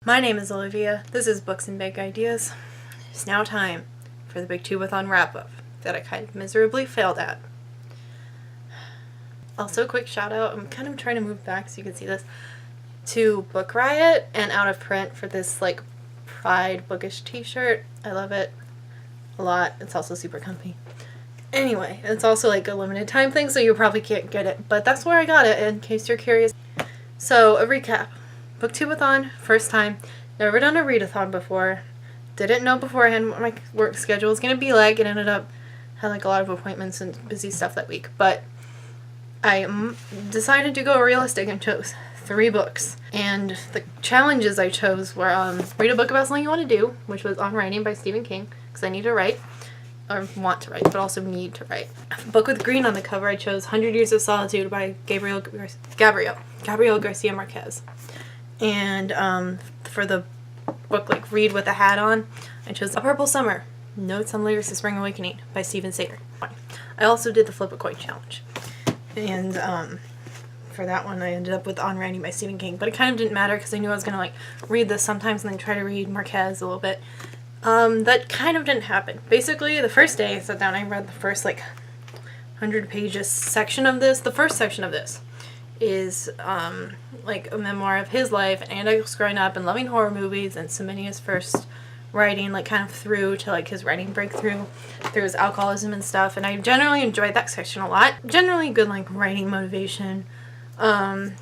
My name is Olivia. This is Books and Big Ideas. It's now time for the Booktubeathon wrap-up that I kind of miserably failed at. Also, a quick shout out, I'm kind of trying to move back so you can see this, to Book Riot and Out of Print for this like Pride Bookish t-shirt. I love it a lot. It's also super comfy. Anyway, it's also like a limited time thing, so you probably can't get it, but that's where I got it in case you're curious. So, a recap. Booktubeathon, first time. Never done a readathon before. Didn't know beforehand what my work schedule was going to be like. It ended up had like a lot of appointments and busy stuff that week, but I decided to go realistic and chose 3 books. And the challenges I chose were read a book about something you want to do, which was On Writing by Stephen King, because I need to write, or want to write, but also need to write. A book with green on the cover, I chose 100 Years of Solitude by Gabriel Garcia Marquez. And for the book like read with a hat on, I chose A Purple Summer, Notes on Lyrics of Spring Awakening by Stephen Sater. I also did the Flip a Coin challenge. And for that one I ended up with On Writing by Stephen King, but it kind of didn't matter because I knew I was going to like read this sometimes and then try to read Marquez a little bit. That kind of didn't happen. Basically, the first day I sat down, I read the first like 100 pages section of this. The first section of this is like a memoir of his life and I was growing up and loving horror movies and submitting his first writing like kind of through to like his writing breakthrough through his alcoholism and stuff, and I generally enjoyed that section a lot. Generally good like writing motivation, and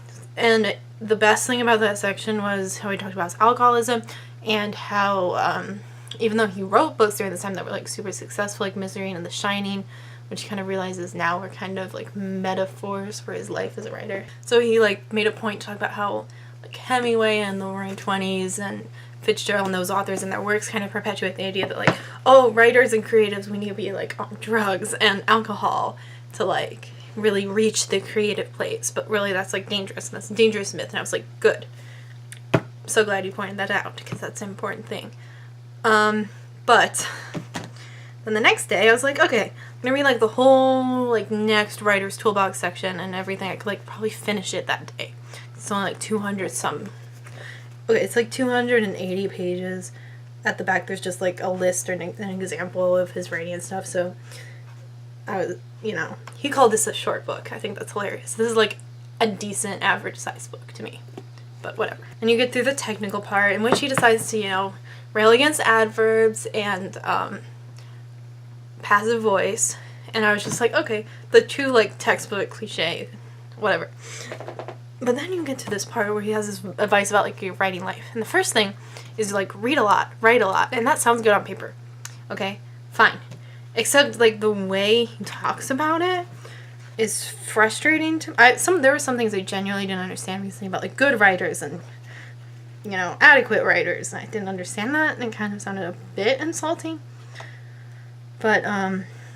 the best thing about that section was how he talked about his alcoholism and how even though he wrote books during this time that were like super successful, like Misery and The Shining, which he kind of realizes now were kind of like metaphors for his life as a writer. So he like made a point to talk about how like Hemingway and the Roaring Twenties and Fitzgerald and those authors and their works kind of perpetuate the idea that like, oh, writers and creatives, we need to be like on drugs and alcohol to like really reach the creative place, but really that's like dangerous, and that's a dangerous myth. And I was like, good, so glad you pointed that out because that's an important thing. But then the next day I was like, okay, I'm gonna read like the whole like next writer's toolbox section and everything. I could like probably finish it that day. It's only like 200 some. Okay, it's like 280 pages. At the back there's just like a list or an example of his writing and stuff. So I was, he called this a short book. I think that's hilarious. This is like a decent average size book to me, but whatever. And you get through the technical part in which he decides to, rail against adverbs and passive voice, and I was just like, okay, the true like textbook cliche, whatever. But then you get to this part where he has this advice about like your writing life, and the first thing is like read a lot, write a lot, and that sounds good on paper. Okay, fine, except like the way he talks about it is frustrating to there were some things I genuinely didn't understand recently about like good writers and adequate writers, and I didn't understand that, and it kind of sounded a bit insulting. But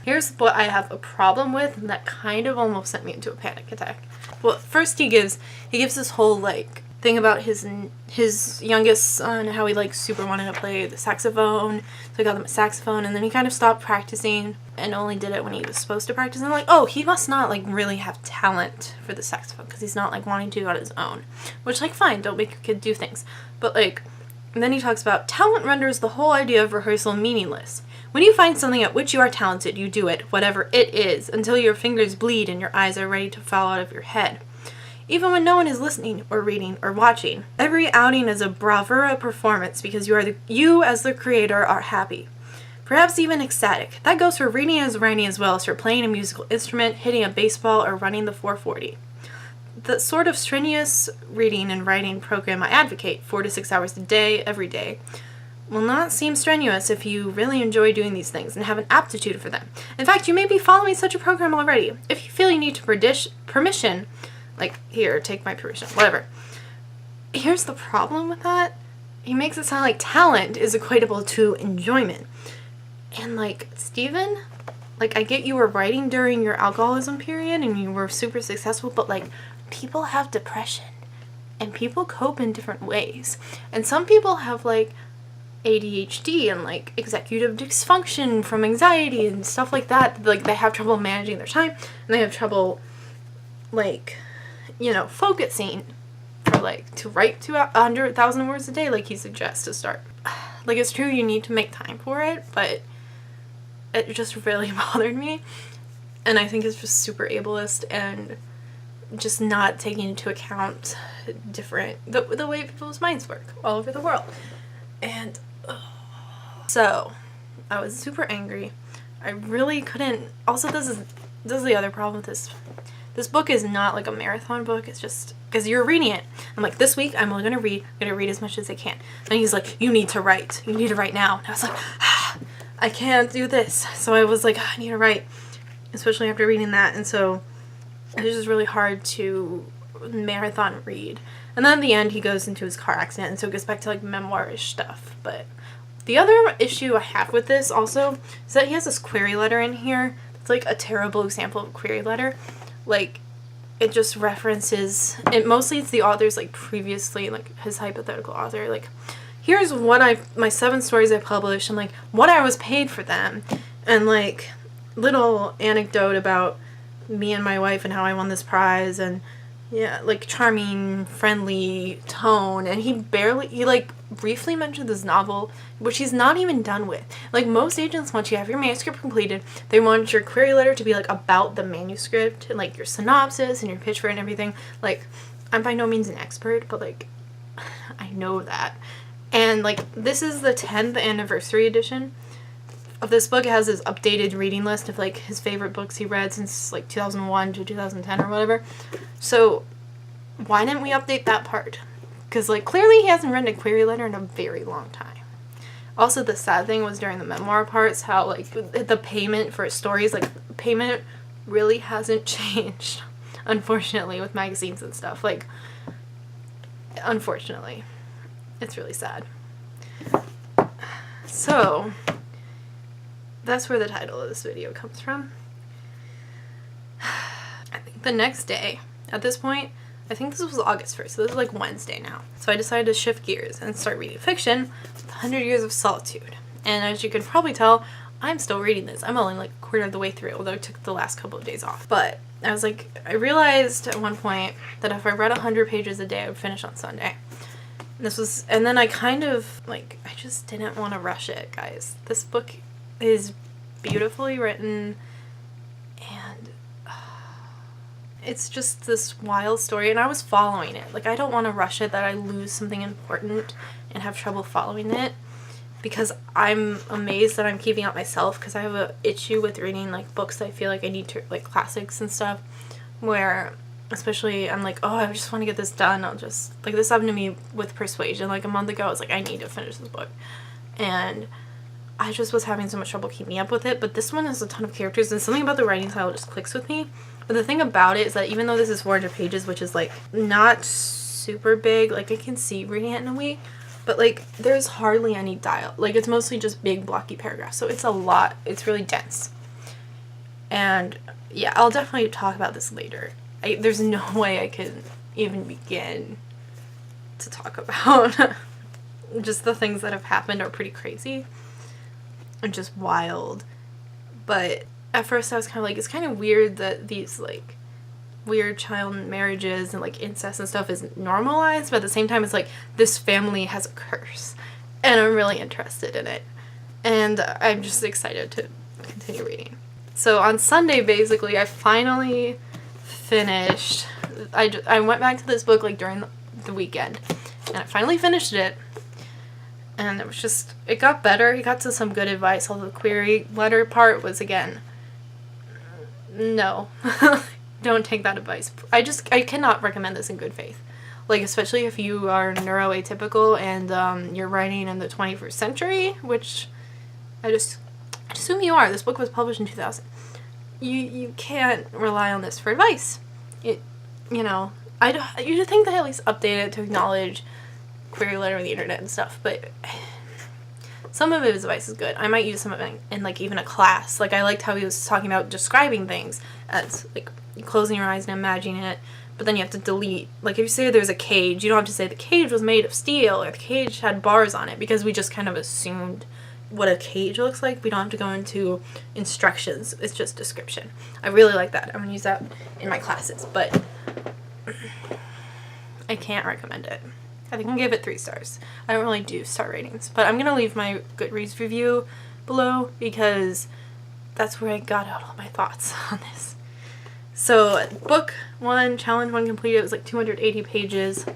here's what I have a problem with, and that kind of almost sent me into a panic attack. Well, first he gives this whole like thing about his youngest son, how he like super wanted to play the saxophone, so he got him a saxophone, and then he kind of stopped practicing and only did it when he was supposed to practice. And I'm like, oh, he must not like really have talent for the saxophone because he's not like wanting to on his own, which like fine, don't make your kid do things, but like, and then he talks about talent renders the whole idea of rehearsal meaningless. When you find something at which you are talented, you do it, whatever it is, until your fingers bleed and your eyes are ready to fall out of your head. Even when no one is listening or reading or watching. Every outing is a bravura performance because you as the creator are happy. Perhaps even ecstatic. That goes for reading and writing as well as for playing a musical instrument, hitting a baseball, or running the 440. The sort of strenuous reading and writing program I advocate, 4 to 6 hours a day, every day, will not seem strenuous if you really enjoy doing these things and have an aptitude for them. In fact, you may be following such a program already. If you feel you need permission, like, here, take my permission, whatever. Here's the problem with that. He makes it sound like talent is equatable to enjoyment. And, like, Stephen, like, I get you were writing during your alcoholism period and you were super successful, but, like, people have depression and people cope in different ways. And some people have, like, ADHD and like executive dysfunction from anxiety and stuff like that. Like they have trouble managing their time and they have trouble like, focusing for like to write 100,000 words a day like he suggests to start. Like, it's true you need to make time for it, but it just really bothered me, and I think it's just super ableist and just not taking into account the way people's minds work all over the world. And so I was super angry. I really couldn't. Also, this is the other problem with this book is not like a marathon book. It's just because you're reading it. I'm like, this week I'm only gonna read as much as I can. And he's like, you need to write now. And I was like, I can't do this. So I was like, I need to write, especially after reading that. And so it was just really hard to marathon read. And then at the end he goes into his car accident, and so it gets back to like memoir-ish stuff. But the other issue I have with this also is that he has this query letter in here. It's like a terrible example of a query letter. Like, it just references, mostly it's the author's like previously, like his hypothetical author, like, here's my 7 stories I published and like what I was paid for them, and like little anecdote about me and my wife and how I won this prize, and yeah, like charming, friendly tone. And he like briefly mentioned this novel, which he's not even done with. Like, most agents, once you have your manuscript completed, they want your query letter to be like about the manuscript and like your synopsis and your pitch for it and everything. Like, I'm by no means an expert, but like I know that. And like, this is the 10th anniversary edition of this book. It has this updated reading list of like his favorite books he read since like 2001 to 2010 or whatever. So why didn't we update that part? Because like, clearly he hasn't written a query letter in a very long time. Also, the sad thing was during the memoir parts, how like the payment for stories, like payment really hasn't changed, unfortunately, with magazines and stuff. Like, unfortunately, it's really sad. So that's where the title of this video comes from. I think the next day, at this point, I think this was August 1st, so this is like Wednesday now. So I decided to shift gears and start reading fiction, 100 Years of Solitude. And as you can probably tell, I'm still reading this. I'm only like a quarter of the way through, although I took the last couple of days off. But I was like, I realized at one point that if I read 100 pages a day, I would finish on Sunday. And then I kind of, like, I just didn't want to rush it, guys. This book is beautifully written, and it's just this wild story, and I was following it. Like, I don't want to rush it that I lose something important and have trouble following it, because I'm amazed that I'm keeping up myself, because I have an issue with reading, like, books that I feel like I need to, like, classics and stuff, where, especially, I'm like, oh, I just want to get this done. I'll just, like, this happened to me with Persuasion, like, a month ago. I was like, I need to finish this book, and I just was having so much trouble keeping up with it. But this one has a ton of characters, and something about the writing style just clicks with me. But the thing about it is that even though this is 400 pages, which is, like, not super big, like, I can see reading it in a week, but, like, there's hardly any dialogue. Like, it's mostly just big, blocky paragraphs, so it's a lot. It's really dense. And, yeah, I'll definitely talk about this later. There's no way I can even begin to talk about just the things that have happened are pretty crazy and just wild. But at first I was kind of like, it's kind of weird that these, like, weird child marriages and, like, incest and stuff is normalized, but at the same time it's like, this family has a curse, and I'm really interested in it, and I'm just excited to continue reading. So on Sunday, basically, I finally finished. I went back to this book, like, during the weekend, and I finally finished it, and it was just, it got better. He got to some good advice, although the query letter part was, again, no. Don't take that advice. I cannot recommend this in good faith. Like, especially if you are neuroatypical and you're writing in the 21st century, which I assume you are. This book was published in 2000. You can't rely on this for advice. You'd think they at least update it to acknowledge query letter on the internet and stuff, but some of his advice is good. I might use some of it in, like, even a class. Like, I liked how he was talking about describing things as, like, closing your eyes and imagining it, but then you have to delete. Like, if you say there's a cage, you don't have to say the cage was made of steel or the cage had bars on it, because we just kind of assumed what a cage looks like. We don't have to go into instructions. It's just description. I really like that. I'm going to use that in my classes, but I can't recommend it. I think I'll give it 3 stars. I don't really do star ratings, but I'm going to leave my Goodreads review below because that's where I got out all my thoughts on this. So book 1, challenge 1 completed. It was like 280 pages.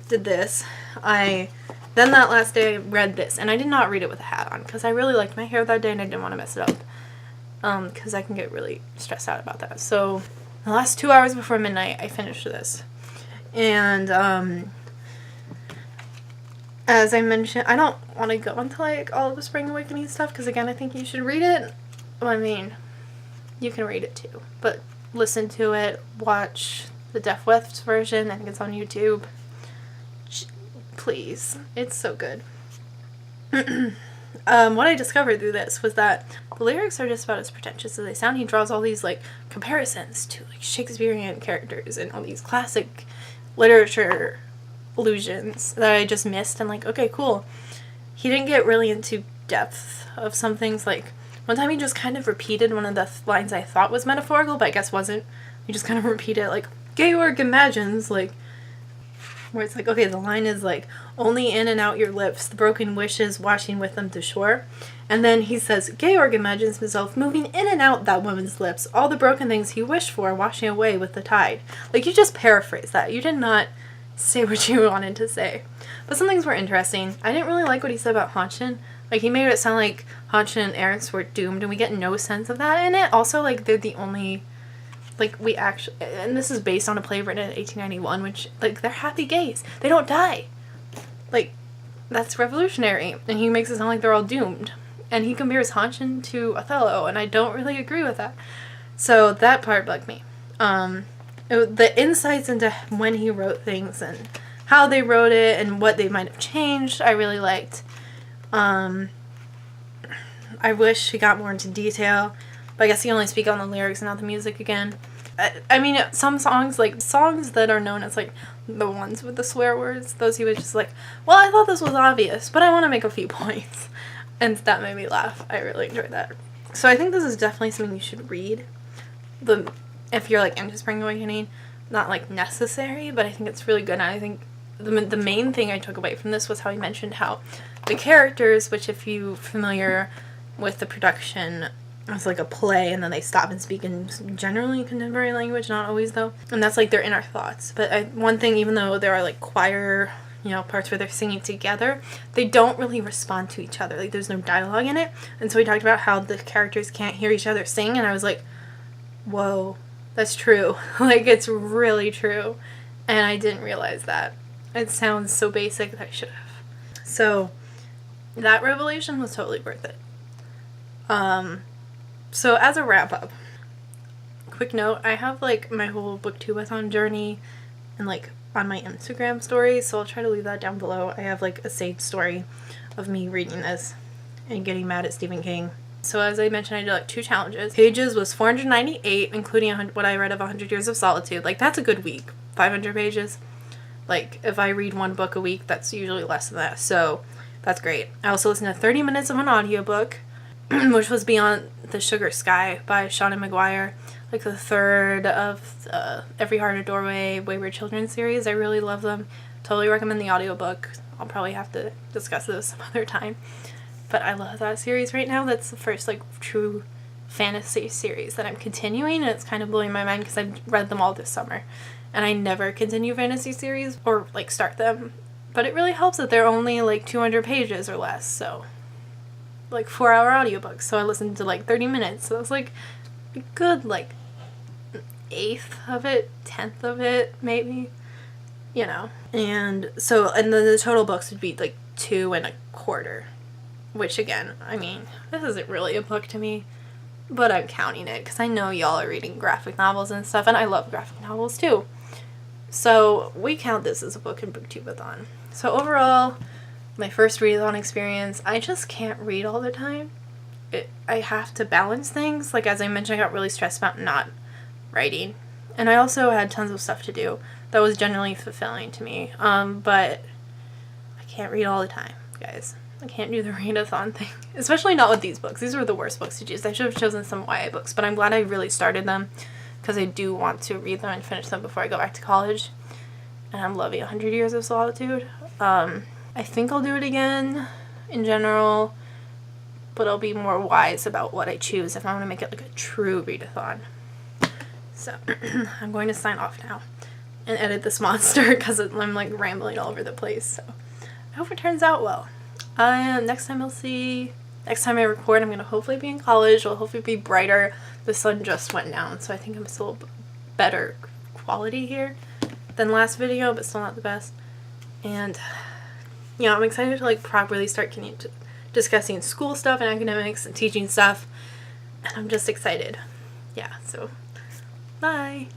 Did this. Then that last day I read this, and I did not read it with a hat on because I really liked my hair that day and I didn't want to mess it up because I can get really stressed out about that. So the last 2 hours before midnight I finished this. And as I mentioned, I don't want to go into like all of the Spring Awakening stuff because again I think you should read it. Well, I mean, you can read it too, but listen to it, watch the Deaf West version. I think it's on YouTube. Please, it's so good. What I discovered through this was that the lyrics are just about as pretentious as they sound. He draws all these like comparisons to like Shakespearean characters and all these classic literature allusions that I just missed, and like, okay, cool. He didn't get really into depth of some things. Like one time he just kind of repeated one of the lines I thought was metaphorical, but I guess wasn't. He just kind of repeated like, Georg imagines, like, where it's like, okay, the line is like, only in and out your lips, the broken wishes washing with them to shore. And then he says, Georg imagines himself moving in and out that woman's lips, all the broken things he wished for washing away with the tide. Like, you just paraphrase that. You did not say what you wanted to say. But some things were interesting. I didn't really like what he said about Hanschen. Like, he made it sound like Hanschen and Ernst were doomed, and we get no sense of that in it. Also, like, they're the only... Like, we actually... And this is based on a play written in 1891, which, like, they're happy gays. They don't die. Like, that's revolutionary. And he makes it sound like they're all doomed. And he compares Hanschen to Othello, and I don't really agree with that. So that part bugged me. The insights into when he wrote things and how they wrote it and what they might have changed, I really liked. I wish he got more into detail. But I guess he only speak on the lyrics and not the music again. I mean, some songs, like, songs that are known as, like, the ones with the swear words, those he was just like, well, I thought this was obvious, but I want to make a few points. And that made me laugh. I really enjoyed that. So I think this is definitely something you should read. If you're, like, into Spring Awakening. Not, like, necessary, but I think it's really good. And I think the main thing I took away from this was how he mentioned how the characters, which if you're familiar with the production... It's like a play, and then they stop and speak in generally contemporary language, not always though. And that's like their inner thoughts. But one thing, even though there are like choir, parts where they're singing together, they don't really respond to each other. Like there's no dialogue in it. And so we talked about how the characters can't hear each other sing, and I was like, whoa, that's true. Like it's really true. And I didn't realize that. It sounds so basic that I should have. So that revelation was totally worth it. So as a wrap up, quick note, I have like my whole Booktubeathon journey and like on my Instagram story, so I'll try to leave that down below. I have like a saved story of me reading this and getting mad at Stephen King. So as I mentioned, I did like 2 challenges. Pages was 498, including what I read of 100 Years of Solitude. Like that's a good week, 500 pages. Like if I read 1 book a week, that's usually less than that, so that's great. I also listened to 30 minutes of an audiobook, which was Beyond the Sugar Sky by Shauna McGuire, like the 3rd of Every Heart a Doorway Wayward Children series. I really love them. Totally recommend the audiobook. I'll probably have to discuss this some other time. But I love that series right now. That's the first like true fantasy series that I'm continuing, and it's kind of blowing my mind because I've read them all this summer. And I never continue fantasy series or like start them. But it really helps that they're only like 200 pages or less, so... like 4-hour audiobooks, so I listened to like 30 minutes, so it was like a good like 1/8 of it, 1/10 of it maybe, and so, and then the total books would be like 2 1/4, which again, I mean, this isn't really a book to me, but I'm counting it because I know y'all are reading graphic novels and stuff, and I love graphic novels too, so we count this as a book in Booktubeathon. So overall, my first readathon experience, I just can't read all the time. I have to balance things. Like, as I mentioned, I got really stressed about not writing. And I also had tons of stuff to do that was generally fulfilling to me. But I can't read all the time, guys. I can't do the readathon thing. Especially not with these books. These were the worst books to choose. I should have chosen some YA books. But I'm glad I really started them because I do want to read them and finish them before I go back to college. and I'm loving 100 Years of Solitude. I think I'll do it again in general, but I'll be more wise about what I choose if I want to make it like a true readathon. So I'm going to sign off now and edit this monster because I'm like rambling all over the place. So I hope it turns out well. Next time I record, I'm going to hopefully be in college. It'll hopefully be brighter. The sun just went down, so I think I'm still better quality here than last video, but still not the best. And you know, I'm excited to like properly start getting into discussing school stuff and academics and teaching stuff, and I'm just excited. Yeah, so bye.